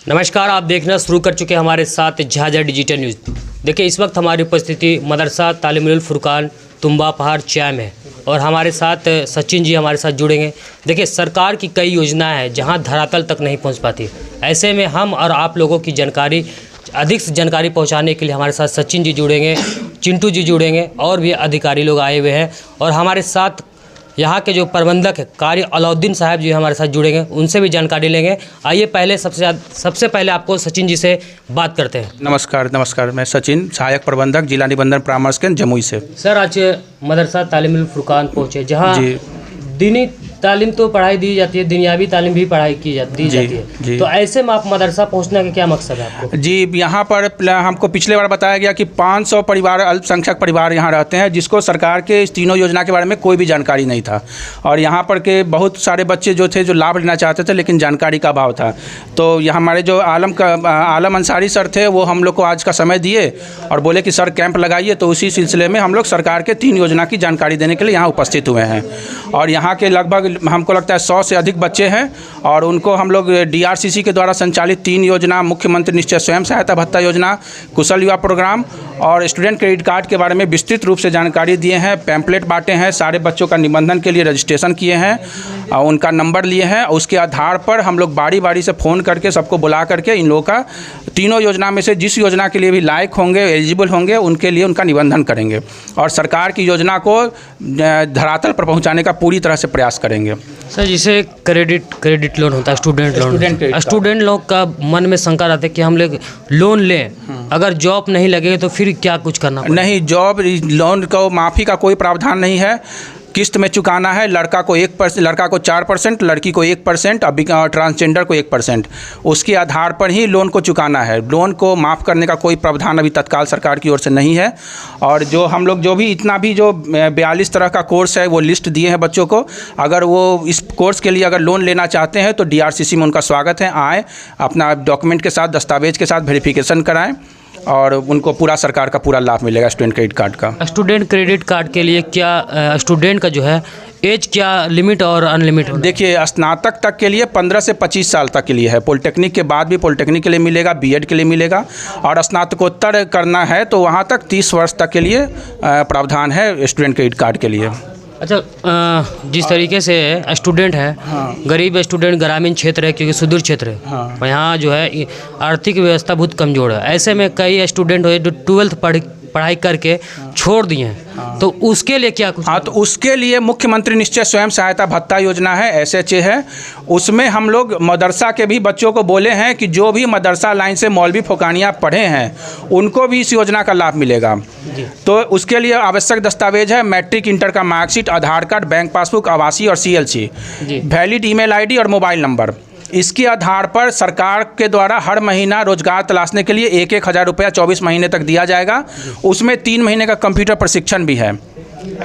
नमस्कार, आप देखना शुरू कर चुके हैं हमारे साथ झाझा डिजिटल न्यूज़। देखिए, इस वक्त हमारी उपस्थिति मदरसा तालीमुल फुरकान तुम्बा पहाड़ चाय में और हमारे साथ सचिन जी हमारे साथ जुड़ेंगे। देखिए, सरकार की कई योजनाएं हैं जहां धरातल तक नहीं पहुंच पाती। ऐसे में हम और आप लोगों की जानकारी अधिक से जानकारी पहुंचाने के लिए हमारे साथ सचिन जी जुड़ेंगे, चिंटू जी जुड़ेंगे और भी अधिकारी लोग आए हुए हैं। और हमारे साथ यहाँ के जो प्रबंधक है कारी अलाउद्दीन साहब जी हमारे साथ जुड़ेंगे, उनसे भी जानकारी लेंगे। आइए पहले सबसे पहले आपको सचिन जी से बात करते हैं। नमस्कार, मैं सचिन, सहायक प्रबंधक जिला निबंधन परामर्श केंद्र जमुई से। सर, आज मदरसा तालीमुल फुरकान पहुँचे, जहाँ दीनी तालीम तो पढ़ाई दी जाती है, दुनियावी तालीम भी पढ़ाई दी जाती है। तो ऐसे में आप मदरसा पहुंचने का क्या मकसद है आपको? जी, यहाँ पर हमको पिछले बार बताया गया कि 500 परिवार, अल्पसंख्यक परिवार यहाँ रहते हैं, जिसको सरकार के इस तीनों योजना के बारे में कोई भी जानकारी नहीं था। और यहाँ पर के बहुत सारे बच्चे जो थे जो लाभ लेना चाहते थे, लेकिन जानकारी का अभाव था। तो यहाँ हमारे जो आलम अंसारी सर थे, वो हम लोग को आज का समय दिए और बोले कि सर कैंप लगाइए। तो उसी सिलसिले में हम लोग सरकार के 3 योजना की जानकारी देने के लिए यहाँ उपस्थित हुए हैं। और यहाँ के लगभग हमको लगता है 100 से अधिक बच्चे हैं और उनको हम लोग DRCC के द्वारा संचालित 3 योजना, मुख्यमंत्री निश्चय स्वयं सहायता भत्ता योजना, कुशल युवा प्रोग्राम और स्टूडेंट क्रेडिट कार्ड के बारे में विस्तृत रूप से जानकारी दिए हैं। पैम्पलेट बांटे हैं, सारे बच्चों का निबंधन के लिए रजिस्ट्रेशन किए हैं, उनका नंबर लिए हैं। उसके आधार पर हम लोग बारी बारी से फ़ोन करके सबको बुला करके इन लोगों का तीनों योजना में से जिस योजना के लिए भी लायक होंगे, एलिजिबल होंगे, उनके लिए उनका निबंधन करेंगे और सरकार की योजना को धरातल पर पहुँचाने का पूरी तरह से प्रयास करेंगे। सर, जिसे क्रेडिट लोन होता है, स्टूडेंट लोग का मन में शंका रहता है कि हम लोन लें, अगर जॉब नहीं लगेगा तो फिर क्या कुछ करना पड़ेगा? नहीं, जॉब लोन को माफ़ी का कोई प्रावधान नहीं है। किस्त में चुकाना है। लड़का को 4%, लड़की को 1% और ट्रांसजेंडर को 1%। उसके आधार पर ही लोन को चुकाना है। लोन को माफ़ करने का कोई प्रावधान अभी तत्काल सरकार की ओर से नहीं है। और जो हम लोग जो 42 तरह का कोर्स है वो लिस्ट दिए हैं बच्चों को। अगर वो इस कोर्स के लिए अगर लोन लेना चाहते हैं तो DRCC में उनका स्वागत है। आएँ, अपना डॉक्यूमेंट के साथ, दस्तावेज के साथ वेरिफिकेशन कराएँ और उनको पूरा सरकार का पूरा लाभ मिलेगा स्टूडेंट क्रेडिट कार्ड का। स्टूडेंट क्रेडिट कार्ड के लिए क्या स्टूडेंट का जो है एज क्या लिमिट और अनलिमिटेड? देखिए, स्नातक तक के लिए 15 से 25 साल तक के लिए है। पॉलिटेक्निक के बाद भी पॉलिटेक्निक के लिए मिलेगा, BEd के लिए मिलेगा और स्नातकोत्तर करना है तो वहाँ तक 30 वर्ष तक के लिए प्रावधान है स्टूडेंट क्रेडिट कार्ड के लिए। अच्छा, जिस तरीके से स्टूडेंट है, गरीब स्टूडेंट, ग्रामीण क्षेत्र है क्योंकि सुदूर क्षेत्र है, और यहाँ जो है आर्थिक व्यवस्था बहुत कमज़ोर है। ऐसे में कई स्टूडेंट हो जो 12th पढ़ाई करके छोड़ दिए हैं, तो उसके लिए क्या कुछ? तो उसके लिए मुख्यमंत्री निश्चय स्वयं सहायता भत्ता योजना है, SHA है। उसमें हम लोग मदरसा के भी बच्चों को बोले हैं कि जो भी मदरसा लाइन से मौलवी फोकानिया पढ़े हैं उनको भी इस योजना का लाभ मिलेगा। तो उसके लिए आवश्यक दस्तावेज है मैट्रिक इंटर का मार्कशीट, आधार कार्ड, बैंक पासबुक, आवासीय और CLC, वैलिड ईमेल ID और मोबाइल नंबर। इसके आधार पर सरकार के द्वारा हर महीना रोजगार तलाशने के लिए 1,000 रुपया 24 महीने तक दिया जाएगा। उसमें 3 महीने का कंप्यूटर प्रशिक्षण भी है।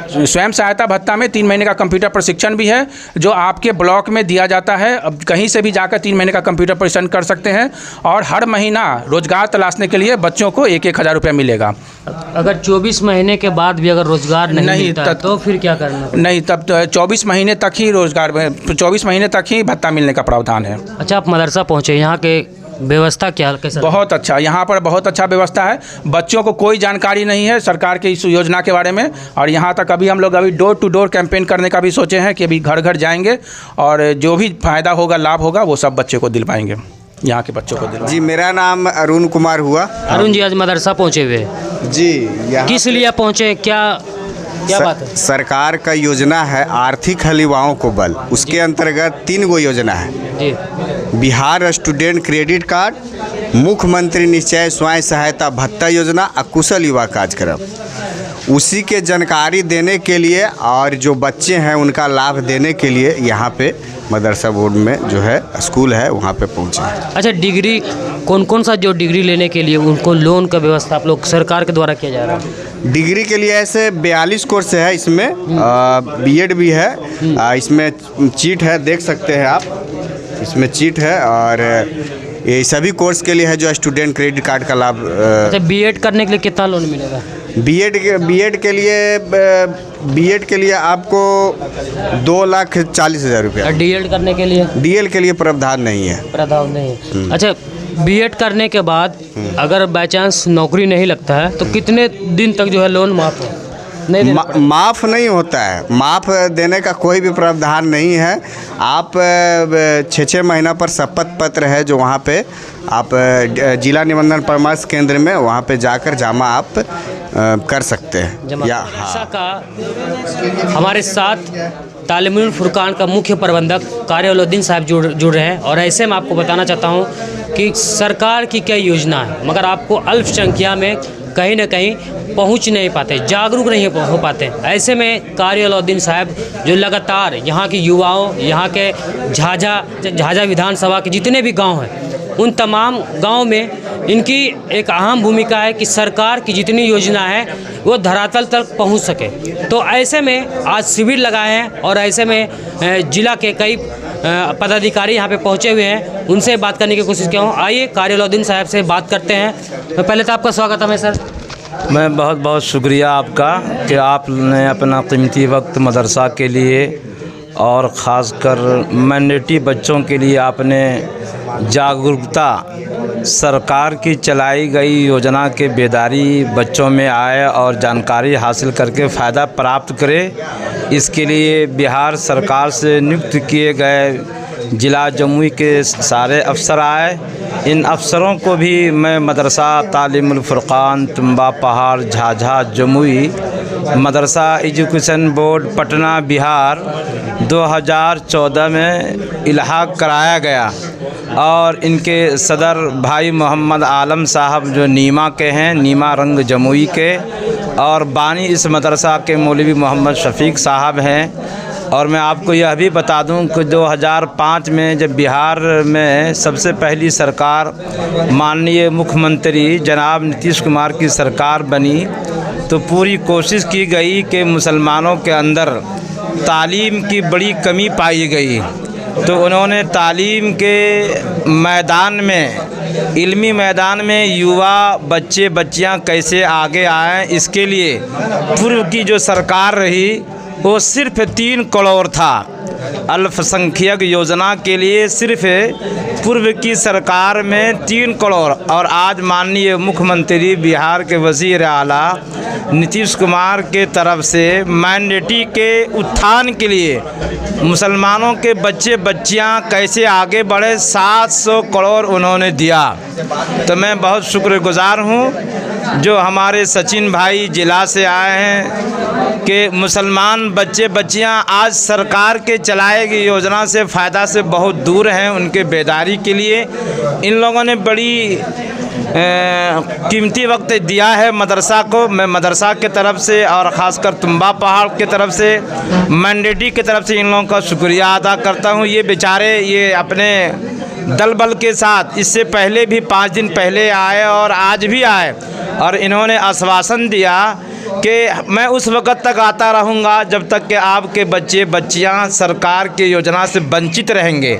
स्वयं सहायता भत्ता में 3 महीने का कंप्यूटर प्रशिक्षण भी है जो आपके ब्लॉक में दिया जाता है। अब कहीं से भी जाकर 3 महीने का कंप्यूटर प्रशिक्षण कर सकते हैं और हर महीना रोजगार तलाशने के लिए बच्चों को 1,000 रुपया मिलेगा। अगर 24 महीने के बाद भी अगर रोजगार नहीं मिलता तो फिर क्या करना? नहीं, तब 24 महीने तक ही 24 महीने तक ही भत्ता मिलने का प्रावधान है। अच्छा, आप मदरसा पहुँचे, यहाँ के व्यवस्था क्या कैसा? बहुत अच्छा, यहाँ पर बहुत अच्छा व्यवस्था है। बच्चों को कोई जानकारी नहीं है सरकार के इस योजना के बारे में। और यहाँ तक हम लोग डोर टू डोर कैंपेन करने का भी सोचे हैं कि अभी घर घर जाएंगे और जो भी फ़ायदा होगा, लाभ होगा, वो सब बच्चे को दिलवाएंगे, यहाँ के बच्चों को दिलवाएंगे। जी, मेरा नाम अरुण कुमार हुआ। अरुण जी, आज मदरसा पहुँचे हुए जी, किस लिए पहुँचे, क्या बात है? सरकार का योजना है आर्थिक युवाओं को बल। उसके अंतर्गत 3 गो योजना है जी। बिहार स्टूडेंट क्रेडिट कार्ड, मुख्यमंत्री निश्चय स्वयं सहायता भत्ता योजना और कुशल युवा कार्यक्रम। उसी के जानकारी देने के लिए और जो बच्चे हैं उनका लाभ देने के लिए यहाँ पे मदरसा बोर्ड में जो है स्कूल है वहाँ पे पहुँचे। अच्छा, डिग्री कौन सा जो डिग्री लेने के लिए उनको लोन का व्यवस्था आप लोग सरकार के द्वारा किया जा रहा है? डिग्री के लिए ऐसे 42 कोर्स है इसमें, BEd भी है, इसमें चीट है, देख सकते हैं आप, इसमें चीट है। और ये सभी कोर्स के लिए है जो स्टूडेंट क्रेडिट कार्ड का लाभ। अच्छा, BEd करने के लिए कितना लोन मिलेगा? BEd के लिए आपको 2,40,000 रुपया। DL करने के लिए? DL के लिए प्रावधान नहीं है। प्रावधान नहीं है। अच्छा, बीएड करने के बाद अगर बाय चांस नौकरी नहीं लगता है तो कितने दिन तक जो है लोन माफ़ है? नहीं देना पड़ेगा? माफ़ नहीं होता है, माफ़ देने का कोई भी प्रावधान नहीं है। आप 6 महीना पर शपथ पत्र है जो वहाँ पे आप जिला निबंधन परामर्श केंद्र में वहाँ पे जाकर जमा आप कर सकते हैं। या मदरसा का हमारे साथ तालीमुल फुरकान का मुख्य प्रबंधक कारी अलउद्दीन साहब जुड़ रहे हैं और ऐसे में आपको बताना चाहता हूँ कि सरकार की क्या योजना है, मगर आपको अल्पसंख्या में कहीं ना कहीं पहुंच नहीं पाते, जागरूक नहीं हो पाते। ऐसे में कारी अलउद्दीन साहब जो लगातार यहाँ के युवाओं, यहाँ के झाझा विधानसभा के जितने भी गांव हैं उन तमाम गांव में इनकी एक अहम भूमिका है कि सरकार की जितनी योजना है वो धरातल तक पहुंच सके। तो ऐसे में आज शिविर लगाए हैं और ऐसे में जिला के कई पदाधिकारी यहाँ पे पहुँचे हुए हैं, उनसे बात करने की कोशिश किया हूँ। आइए कारी अलउद्दीन साहब से बात करते हैं। पहले तो आपका स्वागत है सर। मैं बहुत बहुत शुक्रिया आपका कि आपने अपना कीमती वक्त मदरसा के लिए और ख़ासकर माइनॉरिटी बच्चों के लिए आपने जागरूकता सरकार की चलाई गई योजना के बेदारी बच्चों में आए और जानकारी हासिल करके फ़ायदा प्राप्त करे। इसके लिए बिहार सरकार से नियुक्त किए गए जिला जमुई के सारे अफसर आए। इन अफसरों को भी मैं मदरसा तालीमुल फुरकान तुम्बा पहाड़ झाझा जमुई मदरसा एजुकेशन बोर्ड पटना बिहार 2014 में इल्हाक कराया गया और इनके सदर भाई मोहम्मद आलम साहब जो नीमा के हैं, नीमा रंग जमुई के, और बानी इस मदरसा के मौलवी मोहम्मद शफीक साहब हैं। और मैं आपको यह भी बता दूं कि 2005 में जब बिहार में सबसे पहली सरकार माननीय मुख्यमंत्री जनाब नीतीश कुमार की सरकार बनी तो पूरी कोशिश की गई कि मुसलमानों के अंदर तालीम की बड़ी कमी पाई गई। तो उन्होंने तालीम के मैदान में, इल्मी मैदान में युवा बच्चे बच्चियां कैसे आगे आएँ, इसके लिए पूर्व की जो सरकार रही वो सिर्फ 3 करोड़ था। अल्पसंख्यक योजना के लिए सिर्फ पूर्व की सरकार में 3 करोड़, और आज माननीय मुख्यमंत्री बिहार के वज़ीर आला नीतीश कुमार के तरफ से माइनॉरिटी के उत्थान के लिए मुसलमानों के बच्चे बच्चियां कैसे आगे बढ़े 700 करोड़ उन्होंने दिया। तो मैं बहुत शुक्रगुजार हूं जो हमारे सचिन भाई जिला से आए हैं कि मुसलमान बच्चे बच्चियां आज सरकार के चलाए गई योजना से फ़ायदा से बहुत दूर हैं। उनके बेदारी के लिए इन लोगों ने बड़ी कीमती वक्त दिया है मदरसा को। मैं मदरसा के तरफ से और ख़ासकर तुम्बा पहाड़ के तरफ से, माइनॉरिटी की तरफ से इन लोगों का शुक्रिया अदा करता हूँ। ये बेचारे ये अपने दल बल के साथ इससे पहले भी 5 दिन पहले आए और आज भी आए और इन्होंने आश्वासन दिया कि मैं उस वक़्त तक आता रहूँगा जब तक कि आपके बच्चे बच्चियाँ सरकार की योजना से वंचित रहेंगे।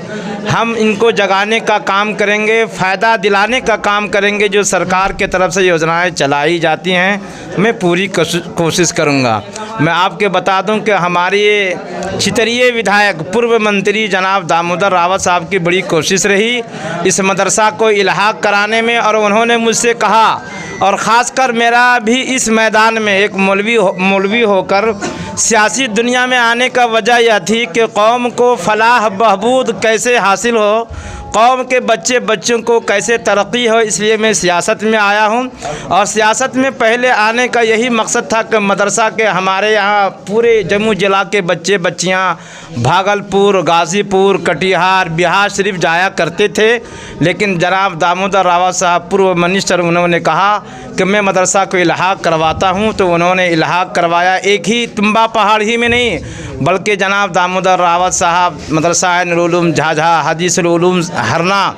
हम इनको जगाने का काम करेंगे, फ़ायदा दिलाने का काम करेंगे। जो सरकार के तरफ से योजनाएं चलाई जाती हैं मैं पूरी कोशिश करूँगा। मैं आपके बता दूं कि हमारे क्षेत्रीय विधायक पूर्व मंत्री जनाब दामोदर रावत साहब की बड़ी कोशिश रही इस मदरसा को इल्हाक कराने में, और उन्होंने मुझसे कहा, और ख़ासकर मेरा भी इस मैदान में एक मौलवी होकर सियासी दुनिया में आने का वजह यह थी कि कौम को फलाह बहबूद कैसे हासिल हो, कौम के बच्चे बच्चों को कैसे तरक्की हो, इसलिए मैं सियासत में आया हूं। और सियासत में पहले आने का यही मकसद था कि मदरसा के हमारे यहाँ पूरे जम्मू जिला के बच्चे बच्चियाँ भागलपुर, गाज़ीपुर, कटिहार, बिहार शरीफ जाया करते थे। लेकिन जनाब दामोदर रावत साहब पूर्व मिनिस्टर, उन्होंने कहा कि मैं मदरसा को इल्हाक करवाता हूँ, तो उन्होंने इल्हाक करवाया। एक ही तुम्बा पहाड़ ही में नहीं बल्कि जनाब दामोदर रावत साहब मदरसा नुरुल उलूम झाझा, हदीसुल उलूम हरना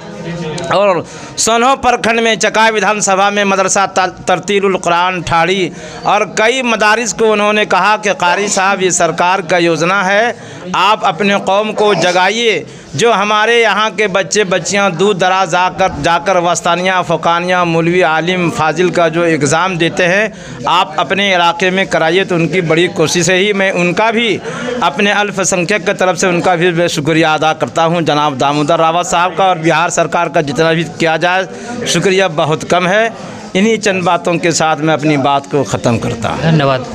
और सोनहो प्रखंड में चका विधानसभा में मदरसा तरतीलुल कुरान ठाड़ी और कई मदारिस को उन्होंने कहा कि कारी साहब ये सरकार का योजना है, आप अपने कौम को जगाइए। जो हमारे यहाँ के बच्चे बच्चियाँ दूर दराज जाकर वस्तानिया, फ़ुकानिया, मौलवी, आलिम, फाजिल का जो एग्ज़ाम देते हैं आप अपने इलाके में कराइए। तो उनकी बड़ी कोशिश रही। मैं उनका भी अपने अल्पसंख्यक की तरफ से उनका भी शुक्रिया अदा करता हूँ, जनाब दामोदर रावत साहब का और बिहार सरकार का जितना जितना भी किया जाए शुक्रिया बहुत कम है। इन्हीं चंद बातों के साथ मैं अपनी बात को ख़त्म करता हूँ। धन्यवाद।